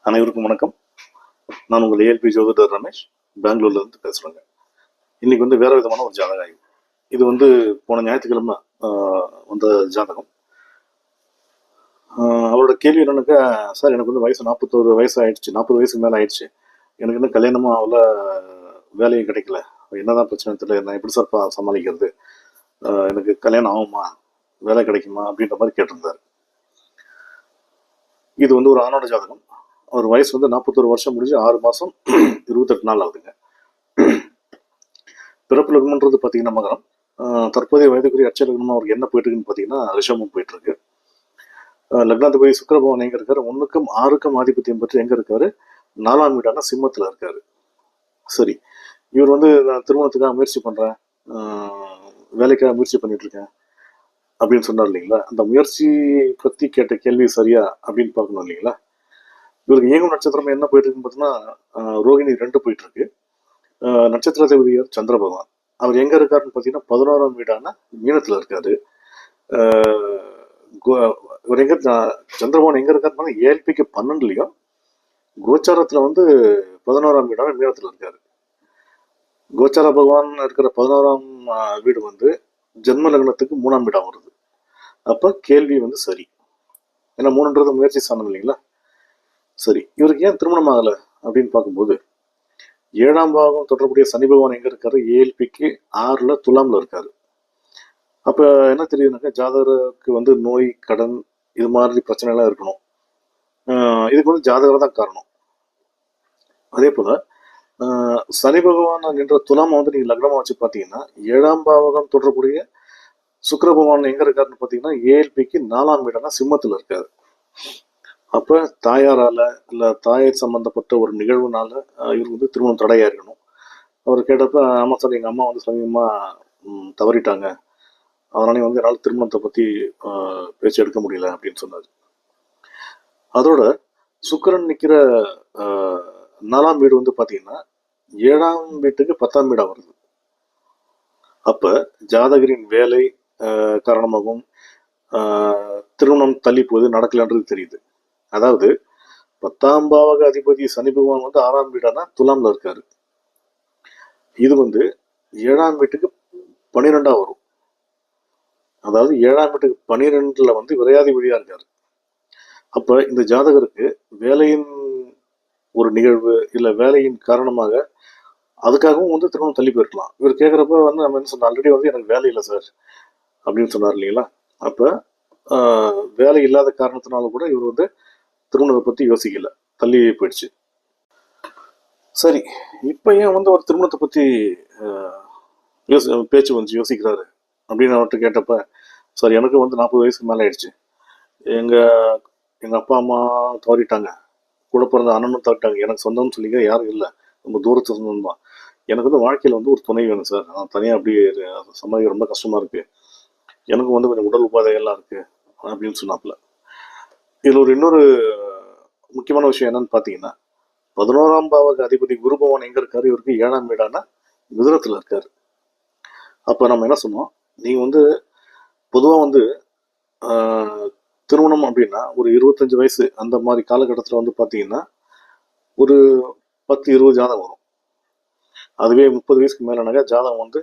அனைவருக்கும் வணக்கம். நான் உங்கள் ஏஎல்பி ஜோதிடர் ரமேஷ், பெங்களூர்ல இருந்து பேசுறேங்க. இன்னைக்கு வேற விதமான ஒரு ஜாதக ஆய்வு. இது போன ஞாயிற்றுக்கிழமை வந்த ஜாதகம். அவரோட கேள்வி என்னன்னாக்கா, சார் எனக்கு வயசு 41 வயசு ஆயிடுச்சு, 40 வயசுக்கு மேலே ஆயிடுச்சு. எனக்கு இன்னும் கல்யாணமும் ஆகல, வேலையும் கிடைக்கல. என்னதான் பிரச்சனை தெரியல, நான் எப்படி சார் சமாளிக்கிறது? எனக்கு கல்யாணம் ஆகுமா, வேலை கிடைக்குமா அப்படின்ற மாதிரி கேட்டிருந்தாரு. இது ஒரு ஆணோட ஜாதகம். அவர் வயசு 41 வருஷம் முடிஞ்சு 6 மாசம் 28 நாள் ஆகுதுங்க. பிறப்பு லக்னம்ன்றது பார்த்தீங்கன்னா மகரம். தற்போதைய வயதுக்குரிய அச்ச லக்னமா அவருக்கு என்ன போயிட்டு இருக்குன்னு பார்த்தீங்கன்னா ரிஷபம் போயிட்டு இருக்கு. லக்னாதிபதி சுக்கிரபவன் எங்க இருக்காரு? 1க்கும் 6க்கும் ஆதிபத்தியம் பற்றி எங்க இருக்காரு? 4ஆம் வீடான சிம்மத்துல இருக்காரு. சரி, இவர் நான் திருமணத்துக்காக முயற்சி பண்றேன், வேலைக்காக முயற்சி பண்ணிட்டு இருக்கேன் அப்படின்னு சொன்னார் இல்லைங்களா? அந்த முயற்சி பத்தி கேட்ட கேள்வி சரியா அப்படின்னு பார்க்கணும் இல்லைங்களா? இவருக்கு இயங்கும் நட்சத்திரம் என்ன போயிட்டு இருக்குன்னு பார்த்தீங்கன்னா ரோகிணி 2 போயிட்டு இருக்கு. நட்சத்திரதிபதியார் சந்திர பகவான். அவர் எங்க இருக்காருன்னு பார்த்தீங்கன்னா 11ஆம் வீடான மீனத்துல இருக்காரு. இவர் எங்க சந்திரபவன் எங்க இருக்காருன்னா ஏஎல்பிக்கு 12லயும் கோச்சாரத்துல 11ஆம் வீடான மீனத்துல இருக்காரு. கோச்சார பகவான் இருக்கிற 11ஆம் வீடு ஜென்ம லக்னத்துக்கு 3ஆம் வீடா வருது. அப்ப கேள்வி சரி, ஏன்னா 3ன்றது முயற்சி ஸ்தானம் இல்லைங்களா? சரி, இவருக்கு ஏன் திருமணம் ஆகல அப்படின்னு பார்க்கும்போது 7ஆம் பாவம் தொடர்புடைய சனி பகவான் எங்க இருக்காரு? ஏஎல்பிக்கு 6ல துலாம்ல இருக்காரு. அப்ப என்ன தெரியுதுனாக்கா, ஜாதகருக்கு நோய், கடன், இது மாதிரி பிரச்சனை எல்லாம் இருக்கணும். இதுக்கு ஜாதகர் தான் காரணம். அதே போல சனி பகவான் நின்ற துலாம நீங்க லக்னமா வச்சு பாத்தீங்கன்னா 7ஆம் பாவகம் தொடர்புடைய சுக்கிர பகவான் எங்க இருக்காருன்னு பாத்தீங்கன்னா ஏஎல்பிக்கு 4ஆம் வீடான சிம்மத்துல இருக்காரு. அப்ப தாயாரால இல்ல தாயார் சம்பந்தப்பட்ட ஒரு நிகழ்வுனால இவருக்கு திருமணம் தடையா இருக்கணும். அவர் கேட்டப்ப, ஆமா சார், எங்க அம்மா சமயமா தவறிட்டாங்க, அதனால என்னால் திருமணத்தை பத்தி பேச்சு எடுக்க முடியல அப்படின்னு சொன்னாரு. அதோட சுக்கிரன் நிக்கிற 4ஆம் வீடு பாத்தீங்கன்னா 7ஆம் வீட்டுக்கு 10ஆம் வீடா வருது. அப்ப ஜாதகரின் வேலை காரணமாகவும் திருமணம் தள்ளி போது நடக்கலன்றது தெரியுது. அதாவது 10ஆம் பாவக அதிபதி சனி பகவான் 6ஆம் வீடானா துலாம்ல இருக்காரு. இது 7ஆம் வீட்டுக்கு 12ஆ வரும். அதாவது 7ஆம் வீட்டுக்கு 12ல விரையாதிபதியா இருக்காரு. அப்ப இந்த ஜாதகருக்கு வேலையின் ஒரு நிகழ்வு இல்ல வேலையின் காரணமாக அதுக்காகவும் திருமணம் தள்ளி போயிருக்கலாம். இவர் கேட்குறப்ப நம்ம என்ன சொன்னோம், ஆல்ரெடி எனக்கு வேலை இல்லை சார் அப்படின்னு சொன்னார் இல்லைங்களா? அப்ப வேலை இல்லாத காரணத்தினால கூட இவர் திருமணத்தை பத்தி யோசிக்கல, தள்ளி போயிடுச்சு. சரி, இப்ப ஏன் ஒரு திருமணத்தை பத்தி பேச்சு யோசிக்கிறாரு அப்படின்னு அவர்கிட்ட கேட்டப்ப, சார் எனக்கு 40 வயசுக்கு மேலே ஆயிடுச்சு, எங்க அப்பா அம்மா தவறிட்டாங்க, கூட பிறந்த அண்ணனும் தவறிட்டாங்க, எனக்கு சொந்தம்னு சொல்லிக்க யாரும் இல்லை, ரொம்ப தூரத்து சொந்தம் தான். எனக்கு வாழ்க்கையில் ஒரு துணை வேணும் சார், நான் தனியாக அப்படி சமாளிக்க ரொம்ப கஷ்டமா இருக்கு, எனக்கு கொஞ்சம் உடல் உபாதைகள்லாம் இருக்கு அப்படின்னு சொன்னாப்புல. இதில் இன்னொரு முக்கியமான விஷயம் என்னன்னு பார்த்தீங்கன்னா, 11ஆம் பாவக அதிபதி குரு பகவான் எங்க இருக்காரு? இவருக்கு 7ஆம் வீடான மிதுனத்துல இருக்காரு. அப்ப நம்ம என்ன சொன்னோம், நீங்க பொதுவா திருமணம் அப்படின்னா ஒரு 25 வயசு அந்த மாதிரி காலகட்டத்தில் பார்த்தீங்கன்னா ஒரு 10-20 ஜாதகம் வரும். அதுவே 30 வயசுக்கு மேலனாக்கா ஜாதகம்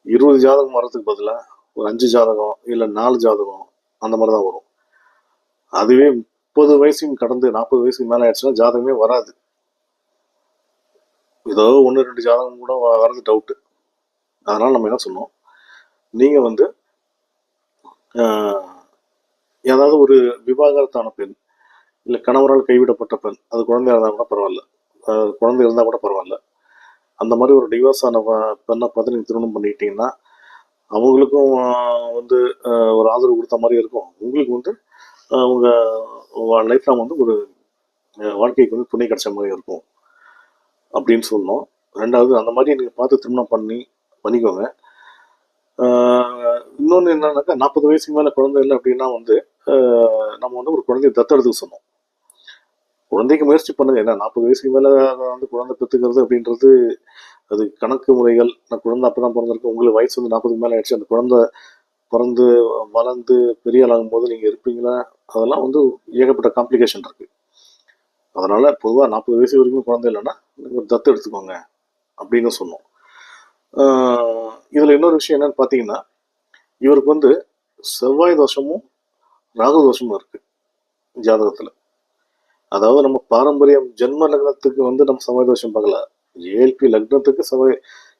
20 ஜாதகம் வர்றதுக்கு பதிலாக ஒரு 5 ஜாதகம் இல்லை 4 ஜாதகம் அந்த மாதிரி தான் வரும். அதுவே 30 வயசுக்கு கடந்து 40 வயசுக்கு மேலே ஆயிடுச்சுன்னா ஜாதகமே வராது. ஏதோ 1-2 ஜாதகம் கூட வர்றது டவுட்டு. அதனால நம்ம என்ன சொன்னோம், நீங்க ஏதாவது ஒரு விவாகரத்தான பெண் இல்லை கணவரால் கைவிடப்பட்ட பெண், அது குழந்தையா இருந்தால் கூட பரவாயில்ல, குழந்தை இருந்தால் கூட பரவாயில்ல, அந்த மாதிரி ஒரு டிவோர்ஸ் ஆன பெண்ணை பார்த்து நீங்கள் திருமணம் பண்ணிக்கிட்டீங்கன்னா அவங்களுக்கும் ஒரு ஆதரவு கொடுத்த மாதிரி இருக்கும், உங்களுக்கு உங்கள் லைஃப் லாங் ஒரு வாழ்க்கைக்கு துணை கிடைச்ச மாதிரி இருக்கும் அப்படின்னு சொன்னோம். ரெண்டாவது, அந்த மாதிரி நீங்கள் பார்த்து திருமணம் பண்ணிக்கோங்க. இன்னொன்று என்னன்னாக்கா, 40 வயசுக்கு மேலே குழந்தை இல்லை அப்படின்னா நம்ம ஒரு குழந்தைய தத்தெடுத்துக்க சொன்னோம். குழந்தைக்கு முயற்சி பண்ணுங்க. ஏன்னா 40 வயசுக்கு மேலே குழந்தை பெற்றுக்கிறது அப்படின்றது அது கணக்கு முறைகள். நான் குழந்தை அப்போ தான் பிறந்திருக்கு, உங்களுக்கு வயசு 40க்கு மேலே ஆயிடுச்சு, அந்த குழந்தை பிறந்து வளர்ந்து பெரிய ஆளாகும் போது நீங்கள் இருப்பீங்களா, அதெல்லாம் ஏகப்பட்ட காம்ப்ளிகேஷன் இருக்கு. அதனால பொதுவாக 40 வயசு வரைக்கும் குழந்தை இல்லைன்னா ஒரு தத்து எடுத்துக்கோங்க அப்படின்னு சொன்னோம். இதில் இன்னொரு விஷயம் என்னன்னு பார்த்தீங்கன்னா, இவருக்கு வந்து செவ்வாய் தோஷமும் ராகு தோஷமும் இருக்கு ஜாதகத்தில். அதாவது நம்ம பாரம்பரியம் ஜென்ம லக்னத்துக்கு வந்து நம்ம செவ்வாய் தோஷம் பார்க்கல. ஏஎல்பி லக்னத்துக்கு செவ்வாய்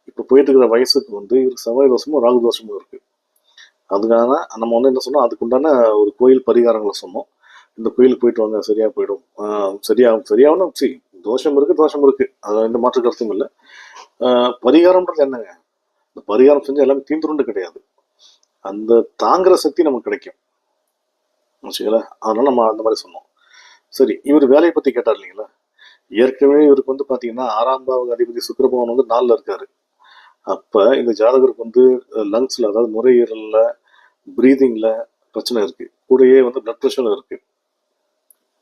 இப்போ போயிட்டு இருக்கிற வயசுக்கு வந்து இவருக்கு செவ்வாய் தோஷமும் ராகு தோஷமும் இருக்கு. அதுக்கான நம்ம வந்து என்ன சொன்னோம், அதுக்குண்டான ஒரு கோயில் பரிகாரங்களை சொன்னோம். இந்த கோயிலுக்கு போயிட்டு வாங்க சரியா போயிடும். சரியாகணும். சரி, தோஷம் இருக்கு. அது எந்த மாற்று கருத்தும் இல்லை. பரிகாரம்ன்றது என்னங்க, இந்த பரிகாரம் செஞ்சு எல்லாமே தீந்துருண்டு கிடையாது. அந்த தாங்குற சக்தி நமக்கு கிடைக்கும். வச்சுக்கல, அதனால நம்ம அந்த மாதிரி சொன்னோம். சரி, இவர் வேலையை பத்தி கேட்டார் இல்லைங்களா. ஏற்கனவே இவருக்கு வந்து பாத்தீங்கன்னா 6ஆம் பாவக அதிபதி சுக்கிரபவன் வந்து 4ல் இருக்காரு. அப்ப இந்த ஜாதகருக்கு வந்து லங்ஸ்ல, அதாவது நுரையீரல்ல, பிரீதிங்ல பிரச்சனை இருக்கு. கூடயே வந்து பிளட் ப்ரெஷரும் இருக்கு.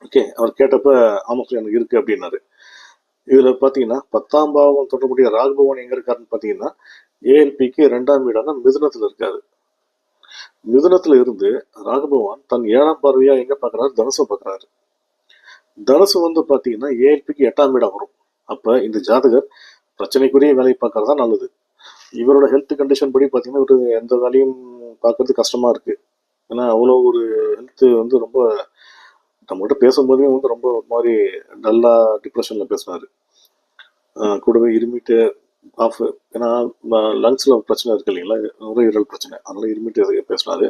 ஓகே, அவர் கேட்டப்ப ஆமா சார் எனக்கு இருக்கு அப்படின்னாரு. இதுல பாத்தீங்கன்னா 10ஆம் பாவம் தொடர்புடைய ராகுபவன் எங்க இருக்காருன்னு பாத்தீங்கன்னா ஏஎல்பிக்கு 2ஆம் வீடான மிதுனத்துல இருக்காரு. மிதுனத்துல இருந்து ராகுபவான் தன் 7ஆம் பார்வையா எங்க பாக்குறாரு, தனுசை பாக்குறாரு. தனுசு வந்து பாத்தீங்கன்னா ஏஎல்பிக்கு 8ஆம் வீடா வரும். அப்ப இந்த ஜாதகர் பிரச்சனைக்குரிய வேலையை பார்க்கறதா நல்லது. இவரோட ஹெல்த் கண்டிஷன் படி பாத்தீங்கன்னா ஒரு எந்த வேலையும் பார்க்கறது கஷ்டமா இருக்கு. ஏன்னா அவ்வளோ ஒரு ஹெல்த் வந்து ரொம்ப, நம்மகிட்ட பேசும்போதே வந்து ரொம்ப ஒரு மாதிரி டல்லா டிப்ரெஷன்ல பேசினாரு. கூடவே இருமிட்டு ஆஃப், ஏன்னா லங்ஸ்ல பிரச்சனை இருக்கு இல்லைங்களா, நுரையீரல் பிரச்சனை, அதனால இருமிட்டு பேசினாரு.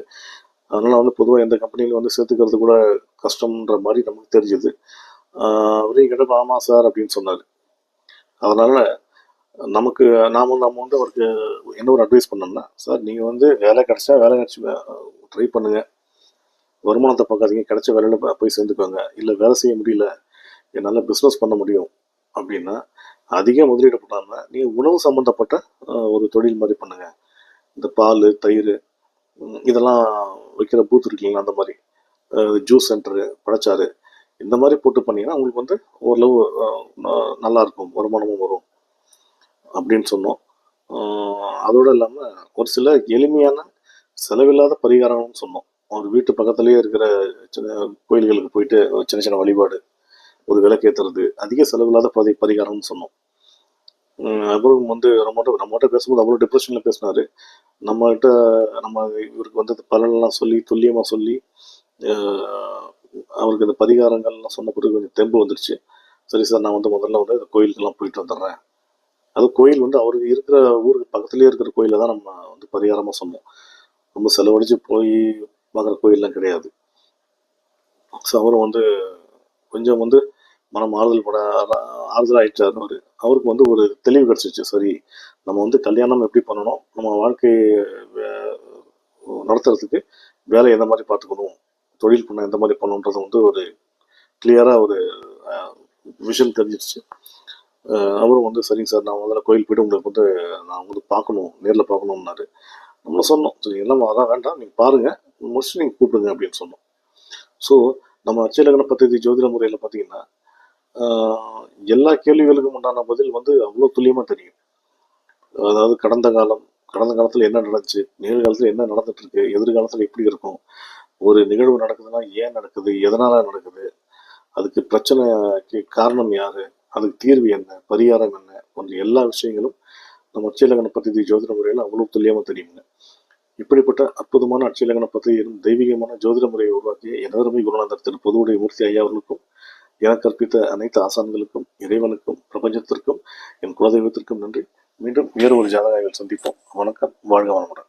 அதனால வந்து பொதுவாக எந்த கம்பெனியில வந்து சேர்த்துக்கிறது கூட கஷ்டம்ன்ற மாதிரி நமக்கு தெரிஞ்சுது. அவரே கிட்ட ஆமா சார் அப்படின்னு சொன்னார். அதனால நமக்கு நம்ம வந்து அவருக்கு என்ன ஒரு அட்வைஸ் பண்ணோம்னா, சார் நீங்கள் வந்து வேலை கிடைச்சி ட்ரை பண்ணுங்க, வருமானத்தை பார்க்காதீங்க, கிடைச்ச வேலையில் போய் சேர்ந்துக்கோங்க. இல்லை வேலை செய்ய முடியல, என்னால் பிஸ்னஸ் பண்ண முடியும் அப்படின்னா அதிக முதலீடு பண்ணாமல் நீங்கள் உணவு சம்மந்தப்பட்ட ஒரு தொழில் மாதிரி பண்ணுங்க. இந்த பால், தயிர், இதெல்லாம் வைக்கிற பூத் இருக்கீங்களா, அந்த மாதிரி ஜூஸ் சென்டரு, பழச்சாறு, இந்த மாதிரி போட்டு பண்ணீங்கன்னா உங்களுக்கு வந்து ஓரளவு நல்லா இருக்கும், வருமானமும் வரும் அப்படின்னு சொன்னோம். அதோடு இல்லாமல் ஒரு சில எளிமையான செலவில்லாத பரிகாரம்னு சொன்னோம். ஒரு வீட்டு பக்கத்துலேயே இருக்கிற சின்ன கோயில்களுக்கு போயிட்டு சின்ன சின்ன வழிபாடு, ஒரு விளக்கேற்றுறது, அதிக செலவில்லாத பரிகாரம்னு சொன்னோம். அப்புறம் வந்து நம்மகிட்ட பேசும்போது அவ்வளோ டிப்ரெஷனில் பேசினார். நம்ம இவருக்கு வந்து பலனெல்லாம் சொல்லி துல்லியமாக சொல்லி அவருக்கு இந்த பரிகாரங்கள்லாம் சொன்ன பிறகு கொஞ்சம் தெம்பு வந்துடுச்சு. சரி சார், நான் வந்து முதல்ல வந்து இந்த கோயிலுக்கெல்லாம் போயிட்டு வந்துடுறேன். அது கோயில் வந்து அவருக்கு இருக்கிற ஊருக்கு பக்கத்துலேயே இருக்கிற கோயிலை தான் நம்ம வந்து பரிகாரமாக சொன்னோம். ரொம்ப செலவழிச்சு போய் பார்க்குற கோயிலெலாம் கிடையாது. ஸோ அவரும் வந்து கொஞ்சம் வந்து மனம் ஆறுதல் ஆயிடுச்சார். அவருக்கு வந்து ஒரு தெளிவு கிடச்சிச்சு. சரி, நம்ம வந்து கல்யாணம் எப்படி பண்ணணும், நம்ம வாழ்க்கையை நடத்துறதுக்கு வேலை எந்த மாதிரி பார்த்துக்கணும், தொழில் பண்ண எந்த மாதிரி பண்ணணுன்றது வந்து ஒரு கிளியராக ஒரு விஷன் தெரிஞ்சிடுச்சு. அவரும் வந்து சரிங்க சார், நான் முதல்ல கோயில் போய்ட்டு உங்களுக்கு வந்து நான் வந்து பார்க்கணும், நேரில் பார்க்கணுன்னாரு. நம்ம சொன்னோம், சரி எல்லாம் அதான் வேண்டாம், நீங்கள் பாருங்கள், முடிச்சு நீங்கள் கூப்பிடுங்க அப்படின்னு சொன்னோம். ஸோ நம்ம அச்சலக்கண பദ്ധதி ஜோதிட முறையில் பார்த்தீங்கன்னா எல்லா கேள்விகளுக்கும் உண்டான பதில் வந்து அவ்வளோ துல்லியமாக தெரியும். அதாவது கடந்த காலத்தில் என்ன நடந்துச்சு, நிகழ்காலத்தில் என்ன நடந்துட்டு இருக்கு, எதிர்காலத்தில் எப்படி இருக்கும், ஒரு நிகழ்வு நடக்குதுன்னா ஏன் நடக்குது, எதனால நடக்குது, அதுக்கு பிரச்சனைக்கு காரணம் யாரு, அதுக்கு தீர்வு என்ன, பரிகாரம் என்ன போன்ற எல்லா விஷயங்களும் நம்ம அச்சலக்கண பദ്ധதி ஜோதிட முறையில் அவ்வளோ துல்லியமாக தெரியுங்க. இப்படிப்பட்ட அற்புதமான அச்சலக்கண பദ്ധதியிலும் தெய்வீகமான ஜோதிட முறையை உருவாக்கிய எனதருமை குருநாதர் திரு பொதுவுடைய மூர்த்தி ஐயா அவர்களுக்கும், எனக்கு கற்பித்த அனைத்து ஆசான்களுக்கும், இறைவனுக்கும், பிரபஞ்சத்திற்கும், என் குலதெய்வத்திற்கும் நன்றி. மீண்டும் வேறு ஒரு ஜாதக ஆய்வில் சந்திப்போம். வணக்கம், வாழ்க வளமுடன்.